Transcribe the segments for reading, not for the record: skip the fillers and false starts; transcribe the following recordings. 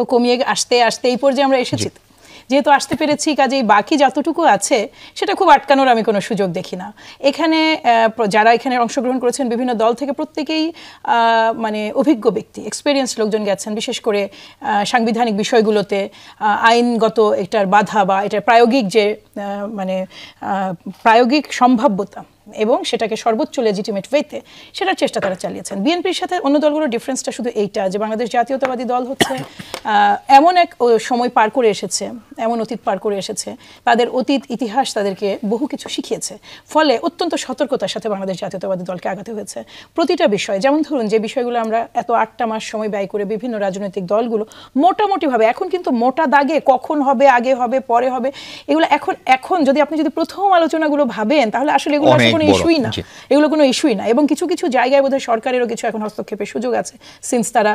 কমিয়ে আসতে আসতে এই পর্যায়ে আমরা এসেছি। যেহেতু আসতে পেরেছি, কাজেই বাকি যতটুকু আছে সেটা খুব আটকানোর আমি কোনো সুযোগ দেখি না। এখানে যারা এখানে অংশগ্রহণ করেছেন বিভিন্ন দল থেকে প্রত্যেকেই মানে অভিজ্ঞ ব্যক্তি, এক্সপেরিয়েন্স লোকজন গেছেন, বিশেষ করে সাংবিধানিক বিষয়গুলোতে আইনগত এটার বাধা বা এটার প্রায়োগিক যে মানে প্রায়োগিক সম্ভাব্যতা এবং সেটাকে সর্বোচ্চ লেজিটিমেট ওয়েতে সেটার চেষ্টা তারা চালিয়েছেন। বিএনপির সাথে অন্য দলগুলোর ডিফারেন্সটা শুধু এইটা যে বাংলাদেশ জাতীয়তাবাদী দল হচ্ছে এমন এক সময় পার করে এসেছে, এমন অতীত পার করে এসেছে, তাদের অতীত ইতিহাস তাদেরকে বহু কিছু শিখিয়েছে। ফলে অত্যন্ত সতর্কতার সাথে বাংলাদেশ জাতীয়তাবাদী দলকে আগাতে হয়েছে প্রতিটা বিষয়। যেমন ধরুন যে বিষয়গুলো আমরা এত 8টা মাস সময় ব্যয় করে বিভিন্ন রাজনৈতিক দলগুলো মোটামুটিভাবে এখন কিন্তু মোটা দাগে কখন হবে, আগে হবে, পরে হবে, এগুলো এখন যদি আপনি যদি প্রথম আলোচনাগুলো ভাবেন তাহলে আসলে এগুলো কোনো ইস্যুই না, এগুলো কোনো ইস্যুই না। এবং কিছু কিছু জায়গায় বোধহয় সরকারেরও কিছু এখন হস্তক্ষেপের সুযোগ আছে, সিন্স তারা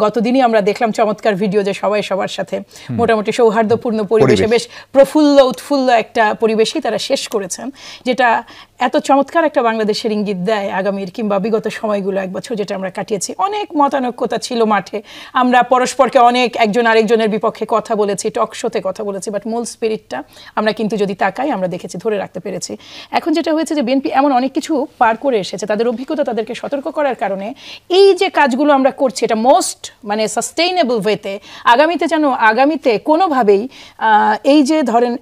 গতদিনই আমরা দেখলাম চমৎকার ভিডিও যে সবাই সবার সাথে মোটামুটি সৌহার্দ্যপূর্ণ পরিবেশে বেশ প্রফুল্ল উৎফুল্ল একটা পরিবেশই তারা শেষ করেছেন, যেটা এত চমৎকার একটা বাংলাদেশের ইঙ্গিত দেয় আগামীর কিংবা বিগত সময়গুলো 1 বছর যেটা আমরা কাটিয়েছি। অনেক মতানৈক্যতা ছিল মাঠে, আমরা পরস্পরকে অনেক একজন আরেকজনের বিপক্ষে কথা বলেছি, টক শোতে কথা বলেছি, বাট মূল স্পিরিটটা আমরা কিন্তু যদি তাকাই আমরা দেখেছি ধরে রাখতে পেরেছি। এখন যেটা হয়েছে যে বিএনপি এমন অনেক কিছু পার করে এসেছে, তাদের অভিজ্ঞতা তাদেরকে সতর্ক করার কারণে এই যে কাজগুলো আমরা করছি এটা মোস্ট মানে সাস্টেইনেবল ওয়েতে আগামীতে কোনোভাবেই এই যে ধরেন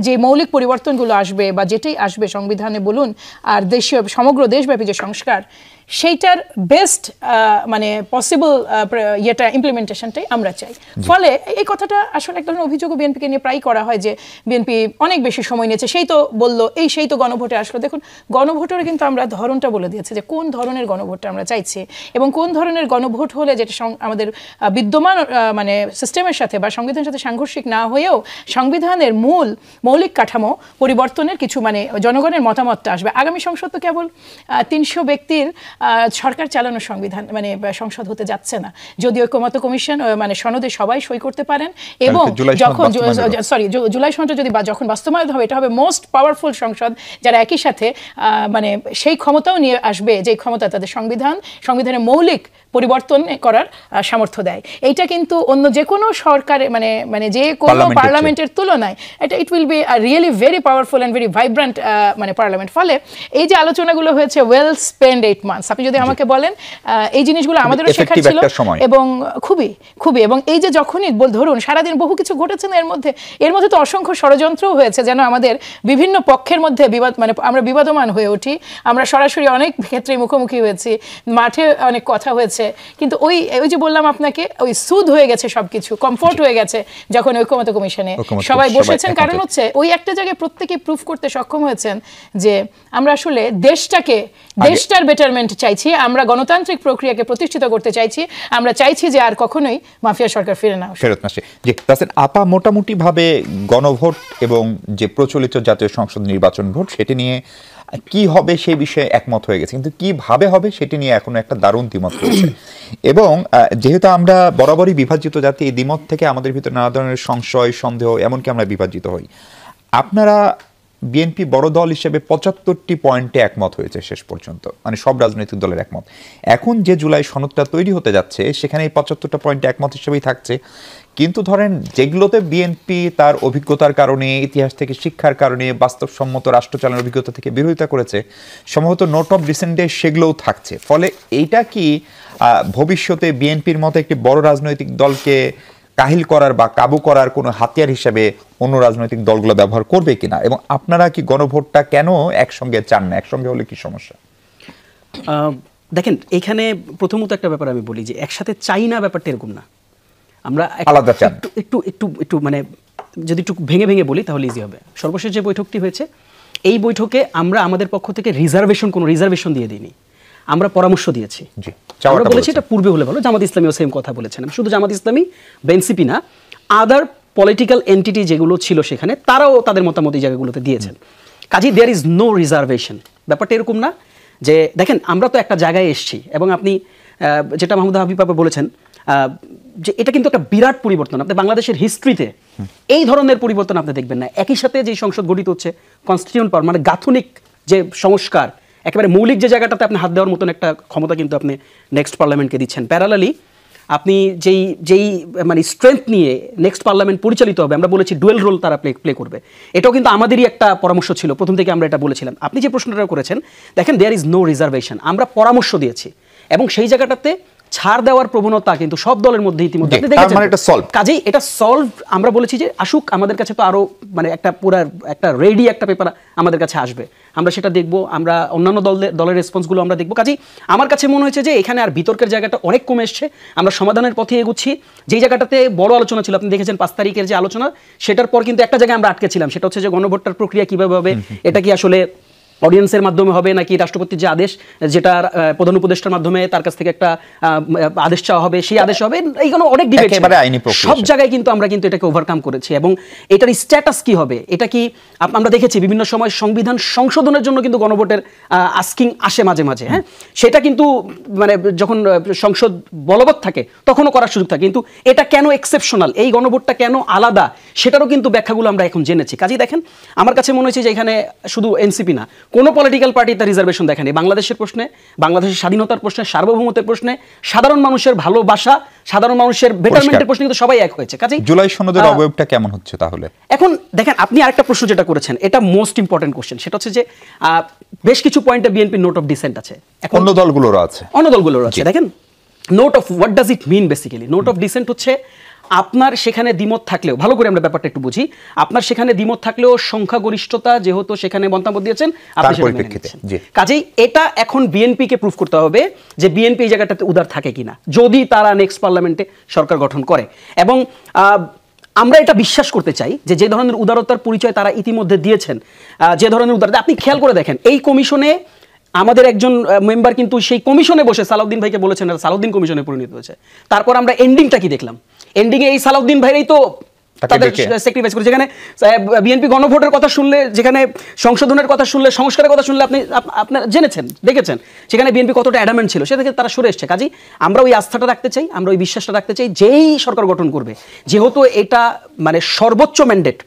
যে মৌলিক পরিবর্তনগুলো আসবে বা যেটাই আসবে সংবিধানে বলুন আর দেশীয় সমগ্র দেশব্যাপী যে সংস্কার, সেইটার বেস্ট মানে পসিবল ইয়েটা ইমপ্লিমেন্টেশনটাই আমরা চাই। ফলে এই কথাটা আসলে এক ধরনের অভিযোগও বিএনপিকে নিয়ে প্রায় করা হয় যে বিএনপি অনেক বেশি সময় নিয়েছে, সেই তো বললো, সেই তো গণভোটে আসলো। দেখুন গণভোটের কিন্তু আমরা ধরনটা বলে দিয়েছি যে কোন ধরনের গণভোটটা আমরা চাইছি এবং কোন ধরনের গণভোট হলে যেটা আমাদের বিদ্যমান মানে সিস্টেমের সাথে বা সংবিধানের সাথে সাংঘর্ষিক না হয়েও সংবিধানের মৌলিক কাঠামো পরিবর্তনের কিছু মানে জনগণের মতামতটা আসবে। আগামী সংসদ তো কেবল 300 ব্যক্তির সরকার চালানোর সংবিধান মানে সংসদ হতে যাচ্ছে না। যদি ঐকমত্য কমিশন মানে সনদে সবাই সই করতে পারেন এবং যখন জুলাই সনদ যদি যখন বাস্তবায়ন হবে এটা হবে মোস্ট পাওয়ারফুল সংসদ, যারা একই সাথে মানে সেই ক্ষমতাও নিয়ে আসবে যে ক্ষমতা তাদের সংবিধানের মৌলিক পরিবর্তন করার সামর্থ্য দেয়। এইটা কিন্তু অন্য যে কোনো সরকারের মানে যে কোনো পার্লামেন্টের তুলনায় এটা it will be really very powerful and very vibrant মানে পার্লামেন্ট। ফলে এই যে আলোচনাগুলো হয়েছে ওয়েল স্পেন্ড 8 মান্থস, আপনি যদি আমাকে বলেন এই জিনিসগুলো আমাদেরও শেখার ছিল এবং খুবই এবং এই যে যখনই ধরুন সারাদিন বহু কিছু ঘটেছে না, এর মধ্যে তো অসংখ্য ষড়যন্ত্রও হয়েছে যেন আমাদের বিভিন্ন পক্ষের মধ্যে বিবাদ মানে আমরা বিবাদমান হয়ে উঠি। আমরা সরাসরি অনেক ক্ষেত্রে মুখোমুখি হয়েছি, মাঠে অনেক কথা হয়েছে, কিন্তু ওই যে বললাম আপনাকে ওই সুদ হয়ে গেছে, সবকিছু কমফোর্ট হয়ে গেছে যখন ঐকমত্য কমিশনে সবাই বসেছেন। কারণ হচ্ছে ওই একটা জায়গায় প্রত্যেকে প্রুফ করতে সক্ষম হয়েছেন যে আমরা আসলে দেশটার বেটারমেন্ট চাইছি, আমরা গণতান্ত্রিক প্রক্রিয়াকে প্রতিষ্ঠিত করতে চাইছি, আমরা চাইছি যে আর কখনোই মাফিয়া সরকার ফেরত না আসে। জি তাসিন আপা, মোটামুটি ভাবে গণভোট এবং যে প্রচলিত জাতীয় সংসদ নির্বাচন ভোট সেটি নিয়ে কি হবে সেই বিষয়ে একমত হয়ে গেছে, কিন্তু কিভাবে হবে সেটি নিয়ে এখনো একটা দারুণ দ্বিমত রয়েছে। এবং যেহেতু আমরা বরাবরই বিভাজিত জাতি, এই দ্বিমত থেকে আমাদের ভিতরে নানা ধরনের সংশয়, সন্দেহ, এমনকি আমরা বিভাজিত হই। আপনারা বিএনপি বড় দল হিসেবে 75টি পয়েন্টে একমত হয়েছে শেষ পর্যন্ত, মানে সব রাজনৈতিক দলের একমত। এখন যে জুলাই সনদটা তৈরি হতে যাচ্ছে সেখানে এই 75টা পয়েন্টে একমত হিসেবেই থাকছে, কিন্তু ধরেন যেগুলোতে বিএনপি তার অভিজ্ঞতার কারণে, ইতিহাস থেকে শিক্ষার কারণে, বাস্তবসম্মত রাষ্ট্র চালানোর অভিজ্ঞতা থেকে বিরোধিতা করেছে, সম্ভবত নোট অফ ডিসেন্টে সেগুলোও থাকছে। ফলে এইটা কি ভবিষ্যতে বিএনপির মতো একটি বড় রাজনৈতিক দলকে কাহিল করার বা কাবু করার কোনো হাতিয়ার হিসেবে অন্য রাজনৈতিক দলগুলো ব্যবহার করবে কিনা, এবং আপনারা কি গণভোটটা কেন একসঙ্গে চান না? একসঙ্গে হলে কি সমস্যা? দেখেন এখানে প্রথমত একটা ব্যাপার আমি বলি যে একসাথে চাই না, ব্যাপারটা এরকম না। আমরা আলাদা চান, একটু মানে যদি একটু ভেঙে বলি তাহলে ইজি হবে। সর্বশেষ যে বৈঠকটি হয়েছে এই বৈঠকে আমরা আমাদের পক্ষ থেকে কোনো রিজার্ভেশন দিয়ে দিইনি, আমরা পরামর্শ দিয়েছি। আমরা বলেছি এটা পূর্বে হলে ভালো। জামাত ইসলামীও সেম কথা বলেছেন। শুধু জামাত ইসলামী বা এনসিপি না, আদার পলিটিক্যাল এন্টিটি যেগুলো ছিল সেখানে তারাও তাদের মতামত এই জায়গাগুলোতে দিয়েছেন। কাজেই দেয়ার ইজ নো রিজার্ভেশন। ব্যাপারটা এরকম না যে দেখেন আমরা তো একটা জায়গায় এসেছি এবং আপনি যেটা মাহমুদ হাবিব আপা বলেছেন যে এটা কিন্তু একটা বিরাট পরিবর্তন। আপনি বাংলাদেশের হিস্ট্রিতে এই ধরনের পরিবর্তন আপনি দেখবেন না। একই সাথে যে সংসদ গঠিত হচ্ছে কনস্টিটিউশন পাওয়ার মানে গাঠনিক যে সংস্কার, একেবারে মৌলিক যে জায়গাটাতে আপনি হাত দেওয়ার মতন একটা ক্ষমতা কিন্তু আপনি নেক্সট পার্লামেন্টকে দিচ্ছেন। প্যারালালি আপনি যেই যেই মানে স্ট্রেংথ নিয়ে নেক্সট পার্লামেন্ট পরিচালিত হবে, আমরা বলেছি ডুয়েল রোল তারা প্লে করবে, এটাও কিন্তু আমাদেরই একটা পরামর্শ ছিল, প্রথম থেকে আমরা এটা বলেছিলাম। আপনি যে প্রশ্নটা করেছেন, দেখেন দেয়ার ইজ নো রিজার্ভেশন, আমরা পরামর্শ দিয়েছি এবং সেই জায়গাটাতে ছাড় দেওয়ার প্রবণতা কিন্তু সব দলের মধ্যে ইতিমধ্যে আপনি দেখেছেন। কাজেই এটা সলভ, আমরা বলেছি যে আসুক, আমাদের কাছে তো আরো মানে একটা পুরা একটা রেডি একটা পেপার আমাদের কাছে আসবে, আমরা সেটা দেখব, আমরা অন্যান্য দলের রেসপন্সগুলো আমরা দেখব। কাজেই আমার কাছে মনে হয়েছে যে এখানে আর বিতর্কের জায়গাটা অনেক কমে এসছে, আমরা সমাধানের পথে এগুচ্ছি। যেই জায়গাটাতে বড় আলোচনা ছিল, আপনি দেখেছেন 5 তারিখের যে আলোচনা, সেটার পর কিন্তু একটা জায়গায় আমরা আটকে ছিলাম, সেটা হচ্ছে যে গণভোটটার প্রক্রিয়া কিভাবে হবে, এটা কি আসলে অডিয়েন্সের মাধ্যমে হবে নাকি রাষ্ট্রপতির যে আদেশ, যেটা প্রধান উপদেষ্টার মাধ্যমে তার কাছ থেকে একটা আদেশ চাওয়া হবে, সেই আদেশ হবে, এইগুলো অনেক ডিবেট, সব জায়গায় কিন্তু আমরা কিন্তু এটাকে ওভারকাম করেছি। এবং এটার স্ট্যাটাস কি হবে, এটা কি আমরা দেখেছি বিভিন্ন সময় সংবিধান সংশোধনের জন্য কিন্তু গণভোটের আস্কিং আসে মাঝে মাঝে, হ্যাঁ, সেটা কিন্তু মানে যখন সংসদ বলবৎ থাকে তখনও করার সুযোগ থাকে, কিন্তু এটা কেন এক্সেপশনাল, এই গণভোটটা কেন আলাদা, সেটারও কিন্তু ব্যাখ্যাগুলো আমরা এখন জেনেছি। কাজেই দেখেন, আমার কাছে মনে হয়েছে যে এখানে শুধু এনসিপি না, কোনো পলিটিক্যাল পার্টি তার রিজার্ভেশন দেখেনি। বাংলাদেশের প্রশ্নে, বাংলাদেশের স্বাধীনতার প্রশ্নে, সার্বভৌমত্বের প্রশ্নে, সাধারণ মানুষের ভালোবাসা, সাধারণ মানুষের বেটারমেন্টের প্রশ্নে কিন্তু সবাই এক হয়েছে। কাজেই জুলাই সনদের অবয়বটা কেমন হচ্ছে তাহলে? এখন দেখেন, আপনি আরেকটা প্রশ্ন যেটা করেছেন, এটা মোস্ট ইম্পর্টেন্ট কোশ্চেন, সেটা হচ্ছে যে বেশ কিছু পয়েন্টে বিএনপি নোট অফ ডিসেন্ট আছে, অন্য দলগুলোরও আছে। দেখেন, note of what does it mean basically, note of dissent হচ্ছে আপনার সেখানে দ্বিমত থাকলেও, ভালো করে আমরা ব্যাপারটা একটু বুঝি, আপনার সেখানে দ্বিমত থাকলেও সংখ্যাগরিষ্ঠতা যেহেতু সেখানে মন্তব্য দিয়েছেন, আপনি সেটা মেনে নিচ্ছেন। কাজেই এটা এখন বিএনপিকে প্রুফ করতে হবে যে বিএনপি এই জায়গাটাতে উদার থাকে কিনা, যদি তারা নেক্সট পার্লামেন্টে সরকার গঠন করে। এবং আমরা এটা বিশ্বাস করতে চাই যে যে ধরনের উদারতার পরিচয় তারা ইতিমধ্যে দিয়েছেন, যে ধরনের উদারতা, আপনি খেয়াল করে দেখেন, এই কমিশনে আমাদের একজন মেম্বার কিন্তু সেই কমিশনে বসে সালাউদ্দিন ভাইকে বলেছেন সালাউদ্দিন কমিশনে পরিণত হয়েছে। তারপর আমরা এন্ডিংটা কি দেখলাম, এন্ডিংয়ে এই সালাউদ্দিন ভাইরাই তো তাদের স্যাক্রিফাইস করে, যেখানে বিএনপি গণভোটের কথা শুনলে, যেখানে সংশোধনের কথা শুনলে, সংস্কারের কথা শুনলে আপনার জেনেছেন, দেখেছেন সেখানে বিএনপি কতটা অ্যাডামেন্ট ছিল, সেটা থেকে তারা সরে এসছে। কাজেই আমরা ওই আস্থাটা রাখতে চাই, আমরা ওই বিশ্বাসটা রাখতে চাই, যেই সরকার গঠন করবে, যেহেতু এটা মানে সর্বোচ্চ ম্যান্ডেট,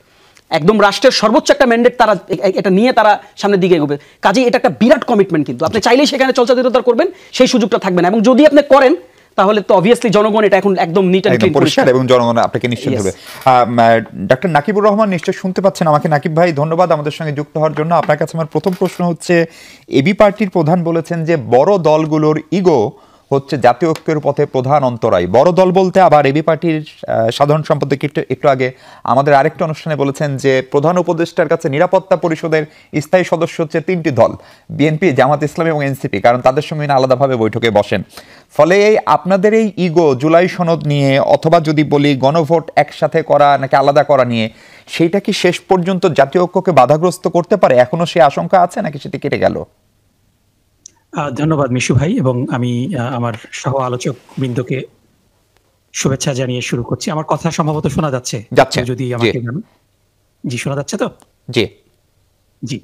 একদম রাষ্ট্রের সর্বোচ্চ একটা ম্যান্ডেট, তারা এটা নিয়ে তারা সামনের দিকে এগোবে। কাজেই এটা একটা বিরাট কমিটমেন্ট, কিন্তু আপনি চাইলেই সেখানে চলচাতুরতা করবেন, সেই সুযোগটা থাকবে না। এবং যদি আপনি করেন তাহলে তো অবভিয়াসলি জনগণ এটা এখন একদম নিট এন্ড ক্লিন পরিষ্কার, এবং জনগণ আপনাকে নিশ্চয়ই ধরবে। ডক্টর নাকিবুর রহমান নিশ্চয়ই শুনতে পাচ্ছেন আমাকে। নাকিব ভাই, ধন্যবাদ আমাদের সঙ্গে যুক্ত হওয়ার জন্য। আপনার কাছে আমার প্রথম প্রশ্ন হচ্ছে, এবি পার্টির প্রধান বলেছেন যে বড় দলগুলোর ইগো হচ্ছে জাতীয় ঐক্যের পথে প্রধান অন্তরায়। বড় দল বলতে আবার এবি পার্টির সাধারণ সম্পাদক একটু আগে আমাদের আরেকটা অনুষ্ঠানে বলেছেন যে প্রধান উপদেষ্টার কাছে নিরাপত্তা পরিষদের স্থায়ী সদস্য হচ্ছে 3টি দল, বিএনপি, জামাত ইসলামী এবং এনসিপি, কারণ তাদের সঙ্গে আলাদাভাবে বৈঠকে বসেন। ফলে আপনাদের এই ইগো জুলাই সনদ নিয়ে, অথবা যদি বলি গণভোট একসাথে করা নাকি আলাদা করা নিয়ে, সেইটা কি শেষ পর্যন্ত জাতীয় ঐক্যকে বাধাগ্রস্ত করতে পারে? এখনো সেই আশঙ্কা আছে নাকি সেটি কেটে গেল? ধন্যবাদ মিশু ভাই, এবং আমি আমার সহ আলোচক বৃন্দকে শুভেচ্ছা জানিয়ে শুরু করছি। আমার কথা সম্ভবত শোনা যাচ্ছে? যদি আমাকে জি শোনা যাচ্ছে তো? জি জি,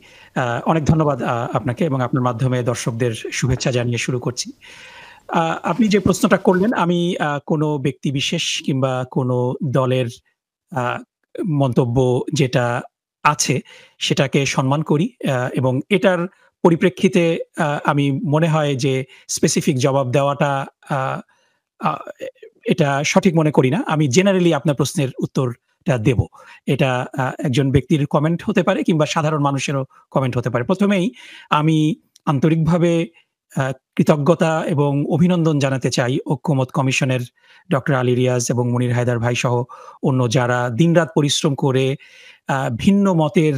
অনেক ধন্যবাদ আপনাকে, এবং আপনার মাধ্যমে দর্শকদের শুভেচ্ছা জানিয়ে শুরু করছি। আপনি যে প্রশ্নটা করলেন, আমি কোনো ব্যক্তি বিশেষ কিংবা কোনো দলের মন্তব্য যেটা আছে সেটাকে সম্মান করি, এবং এটার পরিপ্রেক্ষিতে আমি মনে হয় যে স্পেসিফিক জবাব দেওয়াটা এটা সঠিক মনে করি না। আমি জেনারেলি আপনার প্রশ্নের উত্তরটা দেব। এটা একজন ব্যক্তির কমেন্ট হতে পারে কিংবা সাধারণ মানুষেরও কমেন্ট হতে পারে। প্রথমেই আমি আন্তরিকভাবে কৃতজ্ঞতা এবং অভিনন্দন জানাতে চাই ঐক্যমত কমিশনের ডক্টর আলী রিয়াজ এবং মনির হায়দার ভাই সহ অন্য যারা দিনরাত পরিশ্রম করে ভিন্ন মতের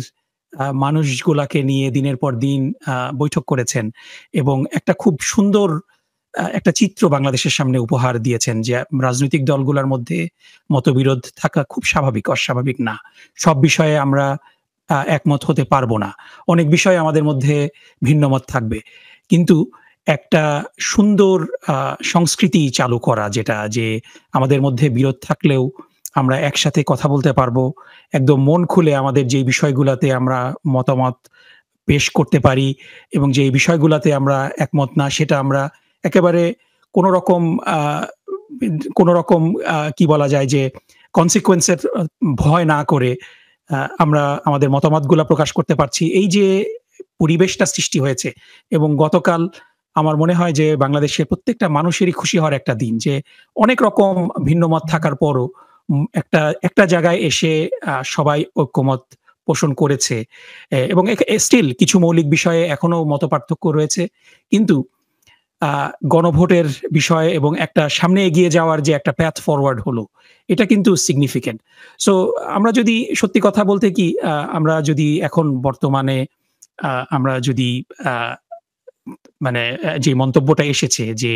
মানুষগুলাকে নিয়ে দিনের পর দিন বৈঠক করেছেন, এবং একটা খুব সুন্দর একটা চিত্র বাংলাদেশের সামনে উপহার দিয়েছেন যে রাজনৈতিক দলগুলোর মধ্যে মতবিরোধ থাকা খুব স্বাভাবিক, অস্বাভাবিক না। সব বিষয়ে আমরা একমত হতে পারবো না, অনেক বিষয়ে আমাদের মধ্যে ভিন্ন মত থাকবে, কিন্তু একটা সুন্দর সংস্কৃতি চালু করা, যেটা যে আমাদের মধ্যে বিরোধ থাকলেও আমরা একসাথে কথা বলতে পারবো, একদম মন খুলে আমাদের যে বিষয়গুলোতে আমরা মতামত পেশ করতে পারি, এবং যে বিষয়গুলোতে আমরা একমত না সেটা আমরা একেবারে কোনো রকম কি বলা যায় যে কনসিকুয়েন্সের ভয় না করে আমরা আমাদের মতামতগুলো প্রকাশ করতে পারছি। এই যে পরিবেশটা সৃষ্টি হয়েছে, এবং গতকাল আমার মনে হয় যে বাংলাদেশের প্রত্যেকটা মানুষেরই খুশি হওয়ার একটা দিন, যে অনেক রকম ভিন্ন মত থাকার পরও একটা জায়গায় এসে সবাই ঐক্যমত পোষণ করেছে, এবং স্টিল কিছু মৌলিক বিষয়ে এখনো মতপার্থক্য রয়েছে, কিন্তু গণভোটের বিষয়ে এবং একটা সামনে এগিয়ে যাওয়ার যে একটা প্যাথ ফরওয়ার্ড হলো, এটা কিন্তু সিগনিফিকেন্ট। সো আমরা যদি সত্যি কথা বলতে কি, আমরা যদি এখন বর্তমানে আমরা যদি মানে যে মন্তব্যটা এসেছে যে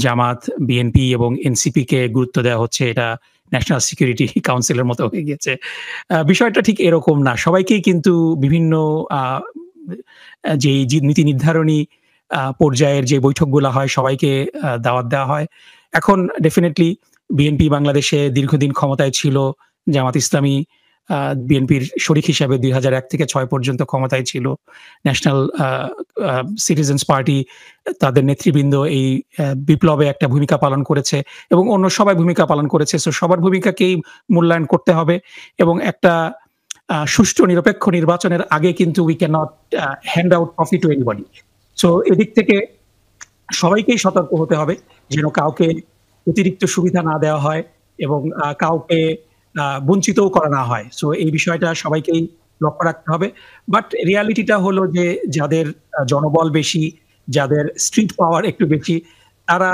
জামাত, বিএনপি এবং এনসিপি কে গুরুত্ব দেওয়া হচ্ছে, এটা ন্যাশনাল সিকিউরিটি কাউন্সিলের মতো হয়ে গেছে, বিষয়টা ঠিক এরকম না। সবাইকেই কিন্তু বিভিন্ন যে নীতি নির্ধারণী পর্যায়ের যে বৈঠকগুলো হয় সবাইকে দাওয়াত দেওয়া হয়। এখন ডেফিনেটলি বিএনপি বাংলাদেশে দীর্ঘদিন ক্ষমতায় ছিল, জামাত ইসলামী বিএনপির শরিক হিসাবে 2001 থেকে 6 পর্যন্ত ক্ষমতায় ছিল, ন্যাশনাল সিটিজেন্স পার্টি তাদের নেতৃবৃন্দ এই বিপ্লবে একটা ভূমিকা পালন করেছে এবং অন্য সবাই ভূমিকা পালন করেছে। সো সবার ভূমিকাকেই মূল্যায়ন করতে হবে, এবং একটা সুষ্ঠু নিরপেক্ষ নির্বাচনের আগে কিন্তু we can not hand out trophy two anybody. So এদিক থেকে সবাইকেই সতর্ক হতে হবে যেন কাউকে অতিরিক্ত সুবিধা না দেওয়া হয় এবং কাউকে বঞ্চিতও করা না হয়। সো এই বিষয়টা সবাইকেই লক্ষ্য রাখতে হবে। বাট রিয়ালিটিটা হলো যে যাদের জনবল বেশি, যাদের স্ট্রিট পাওয়ার একটু বেশি, তারা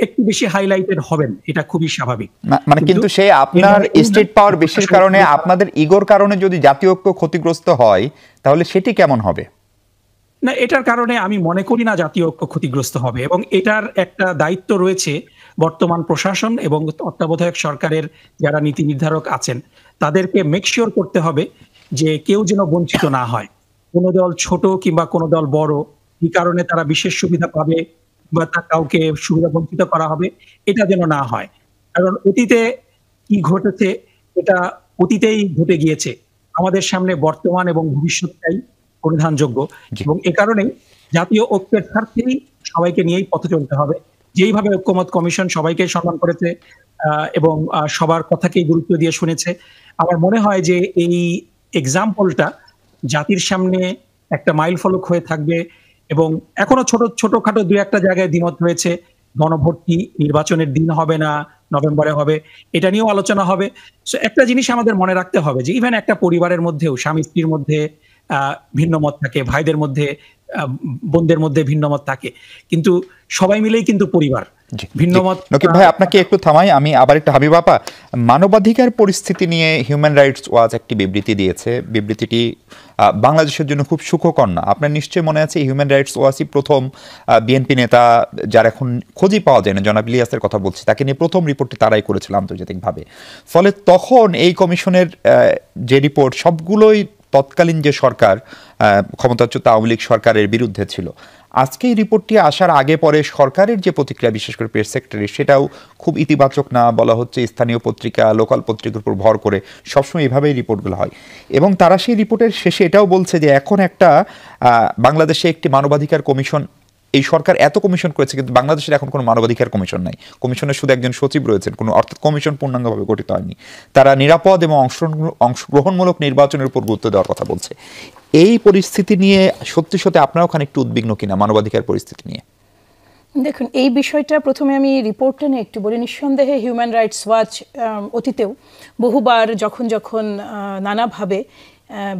একটু বেশি হাইলাইটেড হবেন, এটা খুবই স্বাভাবিক। মানে কিন্তু সে আপনার স্টেট পাওয়ার বেশির কারণে, আপনাদের ইগোর কারণে যদি জাতীয় ঐক্য ক্ষতিগ্রস্ত হয়, তাহলে সেটি কেমন হবে? না, এটার কারণে আমি মনে করি না জাতীয় ঐক্য ক্ষতিগ্রস্ত হবে, এবং এটার একটা দায়িত্ব রয়েছে বর্তমান প্রশাসন এবং তত্ত্বাবধায়ক সরকারের যারা নীতি নির্ধারক আছেন, তাদেরকে মেকশিওর করতে হবে যে কেউ যেন বঞ্চিত না হয়। কোনো দল ছোট কিংবা কোনো দল বড়, এই কারণে তারা বিশেষ সুবিধা পাবে বা কাউকে সুবিধা বঞ্চিত করা হবে, এটা যেন না হয়। কারণ অতীতে কি ঘটেছে এটা অতীতেই ঘটে গিয়েছে, আমাদের সামনে বর্তমান এবং ভবিষ্যৎটাই পরিধানযোগ্য, এবং এ কারণেই জাতীয় ঐক্যের স্বার্থেই সবাইকে নিয়েই পথে চলতে হবে। যেইভাবে ঐক্যমত কমিশন সবাইকে সম্মান করেছে এবং সবার কথাকেই গুরুত্ব দিয়ে শুনেছে, আমার মনে হয় যে এই এক্সাম্পলটা জাতির সামনে একটা মাইল ফলক হয়ে থাকবে। এবং এখনো ছোটখাটো দুই একটা জায়গায় দ্বিমত হয়েছে, গণভোটটি নির্বাচনের দিন হবে না নভেম্বরে হবে, এটা নিয়েও আলোচনা হবে। সো একটা জিনিস আমাদের মনে রাখতে হবে যে ইভেন একটা পরিবারের মধ্যেও স্বামী স্ত্রীর মধ্যে ভিন্ন মত থাকে, ভাইদের মধ্যে, বোনদের মধ্যে ভিন্ন মত থাকে, কিন্তু সবাই মিলেই কিন্তু পরিবার। ভিন্ন মত। নকিব ভাই, আপনাকে একটু থামাই, আমি আবার একটু হাবিব আপা, মানবাধিকার পরিস্থিতি নিয়ে হিউম্যান রাইটস ওয়াচ একটি বিবৃতি দিয়েছে। বিবৃতিটি বাংলাদেশের জন্য খুব সুখকর না। আপনার নিশ্চয়ই মনে আছে হিউম্যান রাইটস ওয়াচই প্রথম বিএনপি নেতা, যার এখন খোঁজই পাওয়া যায় না, জনাব ইলিয়াসের কথা বলছি, তাকে নিয়ে প্রথম রিপোর্টটি তারাই করেছিল আন্তর্জাতিকভাবে। ফলে তখন এই কমিশনের যে রিপোর্ট সবগুলোই তৎকালীন যে সরকার, ক্ষমতাচ্যুত আওয়ামী লীগ সরকারের বিরুদ্ধে ছিল। আজকে এই রিপোর্টটি আসার আগে পরে সরকারের যে প্রতিক্রিয়া, বিশেষ করে প্রেস সেক্রেটারি, সেটাও খুব ইতিবাচক না। বলা হচ্ছে স্থানীয় পত্রিকা, লোকাল পত্রিকার উপর ভর করে সবসময় এভাবেই রিপোর্টগুলো হয়, এবং তারা সেই রিপোর্টের শেষে এটাও বলছে যে এখন একটা বাংলাদেশে একটি মানবাধিকার কমিশন, এই সরকার এত কমিশন করেছে কিন্তু বাংলাদেশের এখন কোনো মানবাধিকার কমিশন নাই। কমিশনের শুধু একজন সচিব রয়েছেন, কোনো অর্থাৎ কমিশন পূর্ণাঙ্গভাবে গঠিত হয়নি। তারা নিরাপদ এবং অংশগ্রহণমূলক নির্বাচনের উপর গুরুত্ব দেওয়ার কথা বলছে। এই পরিস্থিতি নিয়ে সত্যি সত্যি আপনারাও খানিকটু উদ্বিগ্ন কিনা মানবাধিকার পরিস্থিতি নিয়ে? দেখুন, এই বিষয়টা প্রথমে আমি রিপোর্টটা নিয়ে একটু বলি। নিঃসন্দেহে হিউম্যান রাইটস ওয়াচ অতীতেও বহুবার যখন নানাভাবে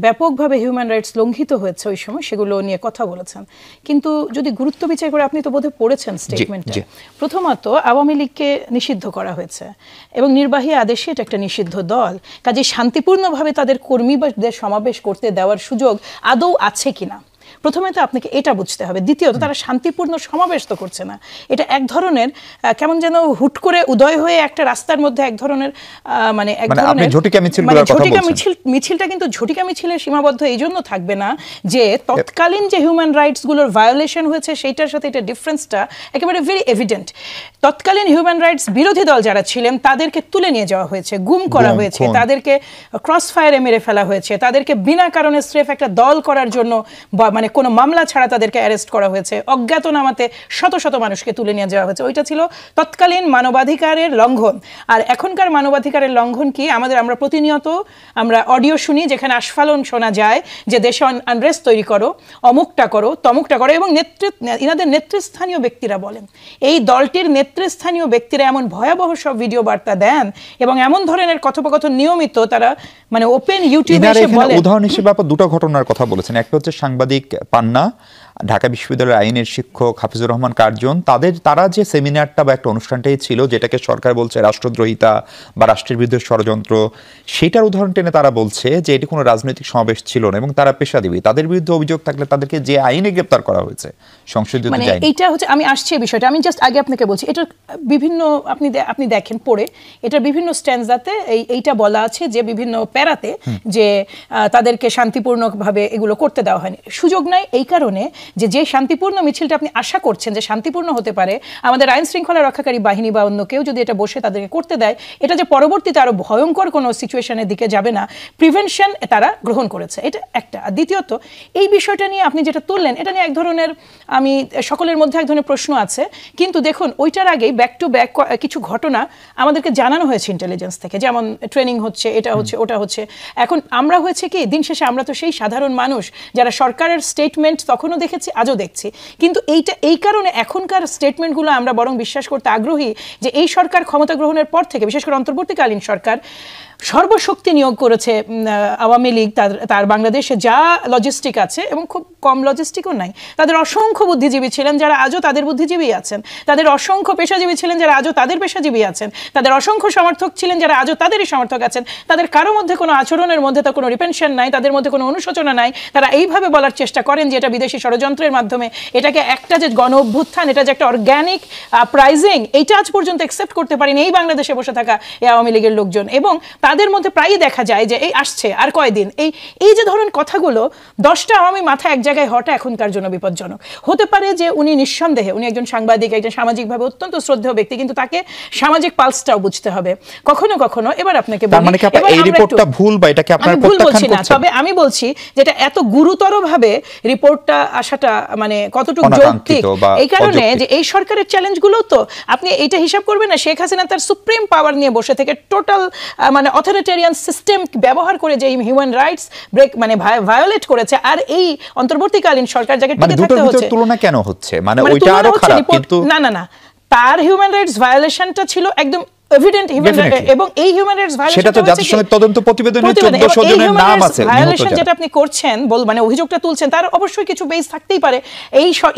ব্যাপকভাবে হিউম্যান রাইটস লঙ্ঘিত হয়েছে ওই সময় সেগুলো নিয়ে কথা বলেছেন। কিন্তু যদি গুরুত্ব বিচার করে, আপনি তো বোধহয় পড়েছেন স্টেটমেন্টটা, প্রথমত আওয়ামী লীগকে নিষিদ্ধ করা হয়েছে এবং নির্বাহী আদেশে এটা একটা নিষিদ্ধ দল, কাজে শান্তিপূর্ণভাবে তাদের কর্মীদের সমাবেশ করতে দেওয়ার সুযোগ আদৌ আছে কিনা প্রথমে তো আপনাকে এটা বুঝতে হবে। দ্বিতীয়ত, তারা শান্তিপূর্ণ সমাবেশ তো করছে না, এটা এক ধরনের কেমন যেন হুট করে উদয় হয়ে একটা রাস্তার মধ্যে এক ধরনের মিছিলটা কিন্তু ঝটিকা মিছিলের সীমাবদ্ধ এই জন্য থাকবে না যে তৎকালীন যে হিউম্যান রাইটস গুলোর ভায়োলেশন হয়েছে সেইটার সাথে এটা ডিফারেন্সটা একেবারে ভেরি এভিডেন্ট। তৎকালীন হিউম্যান রাইটস বিরোধী দল যারা ছিলেন তাদেরকে তুলে নিয়ে যাওয়া হয়েছে, গুম করা হয়েছে, তাদেরকে ক্রস ফায়ারে মেরে ফেলা হয়েছে, তাদেরকে বিনা কারণে স্রেফ একটা দল করার জন্য মানে কোনো মামলা ছাড়া তাদেরকে অ্যারেস্ট করা হয়েছে, অজ্ঞাতনামাতে শত শত মানুষকে তুলে নিয়ে যাওয়া হয়েছে। ওইটা ছিল তৎকালীন মানবাধিকারের লঙ্ঘন। আর এখনকার মানবাধিকারের লঙ্ঘন কি? আমরা প্রতিনিয়ত আমরা অডিও শুনি যেখানে আস্ফালন শোনা যায় যে দেশে আনরেস্ট তৈরি করো, অমুকটা করো, তমুকটা করো, এবং ইনাদের নেতৃস্থানীয় ব্যক্তিরা বলেন, এই দলটির নেতৃস্থানীয় ব্যক্তিরা এমন ভয়াবহ সব ভিডিও বার্তা দেন এবং এমন ধরনের কথোপকথন নিয়মিত তারা মানে ওপেন ইউটিউবে এসে বলেন। উদাহরণ হিসেবে আপনি দুটো ঘটনার কথা বলেছেন, একটা হচ্ছে সাংবাদিক পান্না, ঢাকা বিশ্ববিদ্যালয়ের আইনের শিক্ষক হাফিজুর রহমান কার্জন, তারা যে সেমিনারটা বা একটা অনুষ্ঠানটাই ছিল যেটাকে সরকার বলছে রাষ্ট্রদ্রোহিতা বা রাষ্ট্রের বিরুদ্ধে ষড়যন্ত্র, সেটার উদাহরণ টেনে তারা বলছে যে এটি কোনো রাজনৈতিক সমাবেশ ছিল না এবং তারা পেশাজীবী, তাদের বিরুদ্ধে অভিযোগ থাকলে তাদেরকে যে আইনে গ্রেপ্তার করা হয়েছে সংশোধিত মানে আইন। এইটা হচ্ছে, আমি আসছি এই বিষয়টা, আমি জাস্ট আগে আপনাকে বলছি, এটা বিভিন্ন আপনি দেখেন পড়ে এটা বিভিন্ন স্ট্যান্ডাতে এইটা বলা আছে যে বিভিন্ন প্যারাতে যে তাদেরকে শান্তিপূর্ণভাবে এগুলো করতে দেওয়া হয়নি, সুযোগ নাই। এই কারণে যে শান্তিপূর্ণ মিছিলটা আপনি আশা করছেন যে শান্তিপূর্ণ হতে পারে, আমাদের আইন শৃঙ্খলা রক্ষাকারী বাহিনী বা অন্য কেউ যদি এটা বসে তাদেরকে করতে দেয়, এটা যে পরবর্তীতে আরো ভয়ঙ্কর কোনো সিচুয়েশনের দিকে যাবে না, প্রিভেনশন তারা গ্রহণ করেছে, এটা একটা। আর দ্বিতীয়ত এই বিষয়টা নিয়ে আপনি যেটা তুললেন, এটা নিয়ে এক ধরনের আমি সকলের মধ্যে এক ধরনের প্রশ্ন আছে, কিন্তু দেখুন ওইটার আগেই ব্যাক টু ব্যাক কিছু ঘটনা আমাদেরকে জানানো হয়েছে ইন্টেলিজেন্স থেকে, যেমন ট্রেনিং হচ্ছে, এটা হচ্ছে, ওটা হচ্ছে। এখন আমরা হয়েছে কি, দিন শেষে আমরা তো সেই সাধারণ মানুষ যারা সরকারের স্টেটমেন্ট তখনও দেখেছি, আজও দেখছি, কিন্তু এই কারণে এখনকার স্টেটমেন্টগুলো আমরা বরং বিশ্বাস করতে আগ্রহী যে এই সরকার ক্ষমতা গ্রহণের পর থেকে, বিশেষ করে অন্তর্বর্তীকালীন সরকার, সর্বশক্তি নিয়োগ করেছে আওয়ামী লীগ তার বাংলাদেশে যা লজিস্টিক আছে, এবং খুব কম লজিস্টিকও নাই, তাদের অসংখ্য বুদ্ধিজীবী ছিলেন যারা আজও তাদের বুদ্ধিজীবী আছেন, তাদের অসংখ্য পেশাজীবী ছিলেন যারা আজও তাদের পেশাজীবী আছেন, তাদের অসংখ্য সমর্থক ছিলেন যারা আজও তাদেরই সমর্থক আছেন, তাদের কারো মধ্যে কোনো আচরণের মধ্যে তার কোনো রিপেনশন নাই, তাদের মধ্যে কোনো অনুশোচনা নাই, তারা এইভাবে বলার চেষ্টা করেন যে এটা বিদেশি ষড়যন্ত্রের মাধ্যমে, এটাকে একটা যে গণ অভ্যুত্থান, এটা যে একটা অর্গ্যানিক প্রাইজিং, এইটা আজ পর্যন্ত অ্যাকসেপ্ট করতে পারেনি এই বাংলাদেশে বসে থাকা এই আওয়ামী লীগের লোকজন। এবং তাদের মধ্যে প্রায়ই দেখা যায় যে এই আসছে আর কয়দিন, এই যে ধরনের কথাগুলো 10টা আওয়ামী মাথা এক জায়গায় হওয়াটা এখনকার জন্য বিপজ্জনক। হতে পারে যে উনি নিঃসন্দেহে উনি একজন সাংবাদিক, একজন সামাজিকভাবে অত্যন্ত শ্রেদ্ধেয় ব্যক্তি, কিন্তু তাকে সামাজিক পালসটাও বুঝতে হবে কখনো কখনো। এবার আপনাকে বলি, মানে কি এই রিপোর্টটা ভুল বা এটাকে আপনারা প্রত্যাখ্যান করছেন? তবে আমি বলছি যেটা এত গুরুতরভাবে রিপোর্টটা আসাটা মানে কতটুকু যৌক্তিক, এই কারণে যে এই সরকারের চ্যালেঞ্জগুলো তো আপনি এইটা হিসাব করবেন না, শেখ হাসিনা তার সুপ্রিম পাওয়ার নিয়ে বসে থেকে টোটাল মানে অথরিটেরিয়ান সিস্টেম ব্যবহার করে যে হিউম্যান রাইটস ব্রেক মানে ভায়োলেট করেছে, আর এই অন্তর্বর্তীকালীন সরকার যাকে টিকে থাকতে হচ্ছে। তুলনা কেন হচ্ছে? মানে ওইটা আরো খারাপ, কিন্তু না তার হিউম্যান রাইটস ভায়োলেশনটা ছিল একদম এভিডেন্ট হিউম্যান রাইটস, এবং এই হিউম্যান রাইটস ভায়োলেশন সেটা তো জাতিসংঘের তদন্ত প্রতিবেদনে 1400 জনের নাম আছে। ভায়োলেশন যেটা আপনি করছেন মানে অভিযোগটা তুলছেন, তার অবশ্যই কিছু বেস থাকতেই পারে।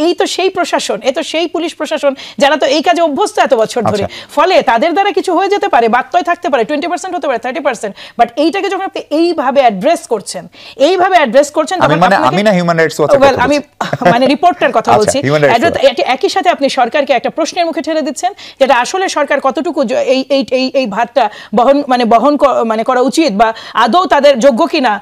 এই তো সেই প্রশাসন, এ তো সেই পুলিশ প্রশাসন যারা তো এই কাজে অভ্যস্ত এত বছর ধরে, ফলে তাদের দ্বারা কিছু হয়ে যেতে পারে, বাত্যয় থাকতে পারে, 20% হতে পারে, 30%, বাট এইটাকে যখন আপনি এইভাবে অ্যাড্রেস করছেন আমি না হিউম্যান রাইটস ওয়াচ, আমি মানে রিপোর্টটার কথা বলছি, একই সাথে আপনি সরকারকে একটা প্রশ্নের মুখে ঠেলে দিচ্ছেন যেটা আসলে সরকার কতটুকু এই ভারটা বহন করা উচিত, বা আদৌ তাদের যোগ্য কিনা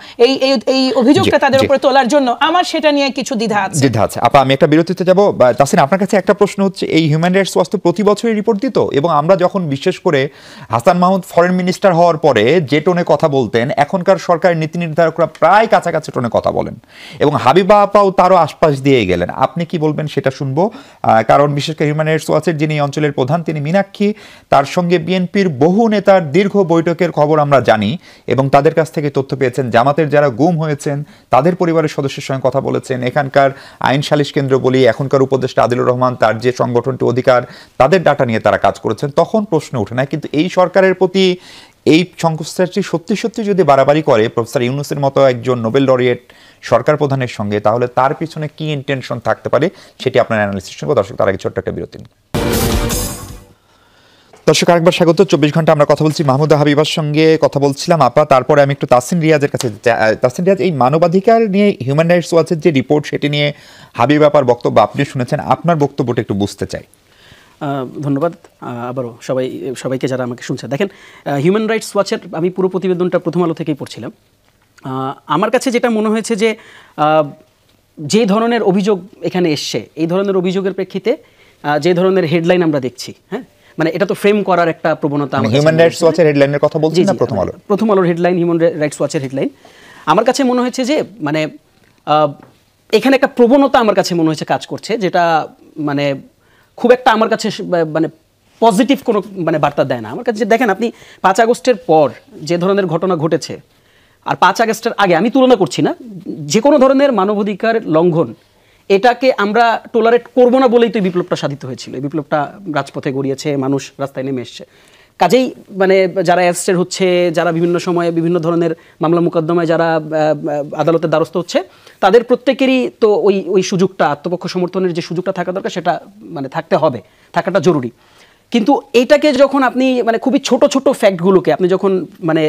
এই অভিযোগটা তাদের উপরে তোলার জন্য, আমার সেটা নিয়ে কিছু দ্বিধা আছে। আপা, আমি একটা বিরতিতে যাব। তাসিন, আপনার কাছে একটা প্রশ্ন হচ্ছে, এই হিউম্যান রাইটস ওয়াচ তো প্রতি বছরই রিপোর্ট দিত, এবং আমরা যখন বিশেষ করে হাসান মাহমুদ ফরেন মিনিস্টার হওয়ার পরে যে টোনে কথা বলতেন, এখনকার সরকারের নীতি নির্ধারকরা প্রায় কাছাকাছি টোনে কথা বলেন, এবং হাবিবা আপাও তারও আশপাশ দিয়ে গেলেন। আপনি কি বলবেন সেটা শুনবো, কারণ বিশেষ করে হিউম্যান রাইটস ওয়াচের যিনি অঞ্চলের প্রধান তিনি মীনাক্ষী, তার সঙ্গে বিএনপির বহু নেতার দীর্ঘ বৈঠকের খবর আমরা জানি, এবং তাদের কাছ থেকে তথ্য পেয়েছেন। জামাতের যারা গুম হয়েছেন তাদের পরিবারের সদস্যের সঙ্গে কথা বলেছেন। এখানকার আইন সালিশ কেন্দ্র বলি, এখনকার উপদেষ্টা আদিলুর রহমান, তার যে সংগঠনটি অধিকার, তাদের ডাটা নিয়ে তারা কাজ করেছেন, তখন প্রশ্ন ওঠে না। কিন্তু এই সরকারের প্রতি এই সংস্থাটি সত্যি যদি বাড়াবাড়ি করে প্রফেসর ইউনূসের মতো একজন নোবেল লরিয়েট সরকার প্রধানের সঙ্গে, তাহলে তার পিছনে কি ইন্টেনশন থাকতে পারে সেটি আপনার অ্যানালিসিস শুনবো। দর্শক, তার আগে ছোট্ট একটা বিরতি। দর্শক, আরেকবার স্বাগত। 24 ঘন্টা আমরা কথা বলছি, মাহমুদা হাবিবার সঙ্গে কথা বলছিলাম আপা। তারপরে আমি একটু তাসিন রিয়াজের কাছে। তাসিন রিয়াজ, এই মানবাধিকার নিয়ে হিউম্যান রাইটস ওয়াচের যে রিপোর্ট, সেটি নিয়ে হাবিব আপার বক্তব্য আপনি শুনেছেন, আপনার বক্তব্যটা একটু বুঝতে চাই। ধন্যবাদ আবারও সবাইকে যারা আমাকে শুনছে। দেখেন, হিউম্যান রাইটস ওয়াচের আমি পুরো প্রতিবেদনটা প্রথম আলো থেকেই পড়ছিলাম। আমার কাছে যেটা মনে হয়েছে যে যে ধরনের অভিযোগ এখানে এসছে, এই ধরনের অভিযোগের প্রেক্ষিতে যে ধরনের হেডলাইন আমরা দেখছি, হ্যাঁ, মানে এটা তো ফ্রেম করার একটা প্রবণতা আমার কাছে হিউম্যান মনে রাইটস হয়েছে। ওয়াচের হেডলাইনের কথা জি, বলছেন জি, না প্রথম আলো? প্রথম আলোর হেডলাইন, হিউম্যান রাইটস ওয়াচের হেডলাইন। আমার কাছে মনে হয়েছে যে মানে এখানে একটা প্রবণতা আমার কাছে মনে হয়েছে কাজ করছে, যেটা মানে খুব একটা আমার কাছে মানে পজিটিভ কোনো মানে বার্তা দেয় না আমার কাছে। দেখেন আপনি 5 আগস্টের পর যে ধরনের ঘটনা ঘটেছে আর 5 আগস্টের আগে, আমি তুলনা করছি না, যে কোনো ধরনের মানবাধিকার লঙ্ঘন এটাকে আমরা টলারেট করবো না বলেই তো এই বিপ্লবটা সাধিত হয়েছিল। এই বিপ্লবটা রাজপথে গড়িয়েছে, মানুষ রাস্তায় নেমে এসছে। কাজেই মানে যারা অ্যারেস্টেড হচ্ছে, যারা বিভিন্ন সময়ে বিভিন্ন ধরনের মামলা মোকদ্দমায় যারা আদালতের দ্বারস্থ হচ্ছে, তাদের প্রত্যেকেরই তো ওই সুযোগটা, আত্মপক্ষ সমর্থনের যে সুযোগটা থাকা দরকার সেটা মানে থাকতে হবে, থাকাটা জরুরি। কিন্তু এটাকে যখন আপনি মানে খুবই ছোট ছোট ফ্যাক্টগুলোকে আপনি যখন মানে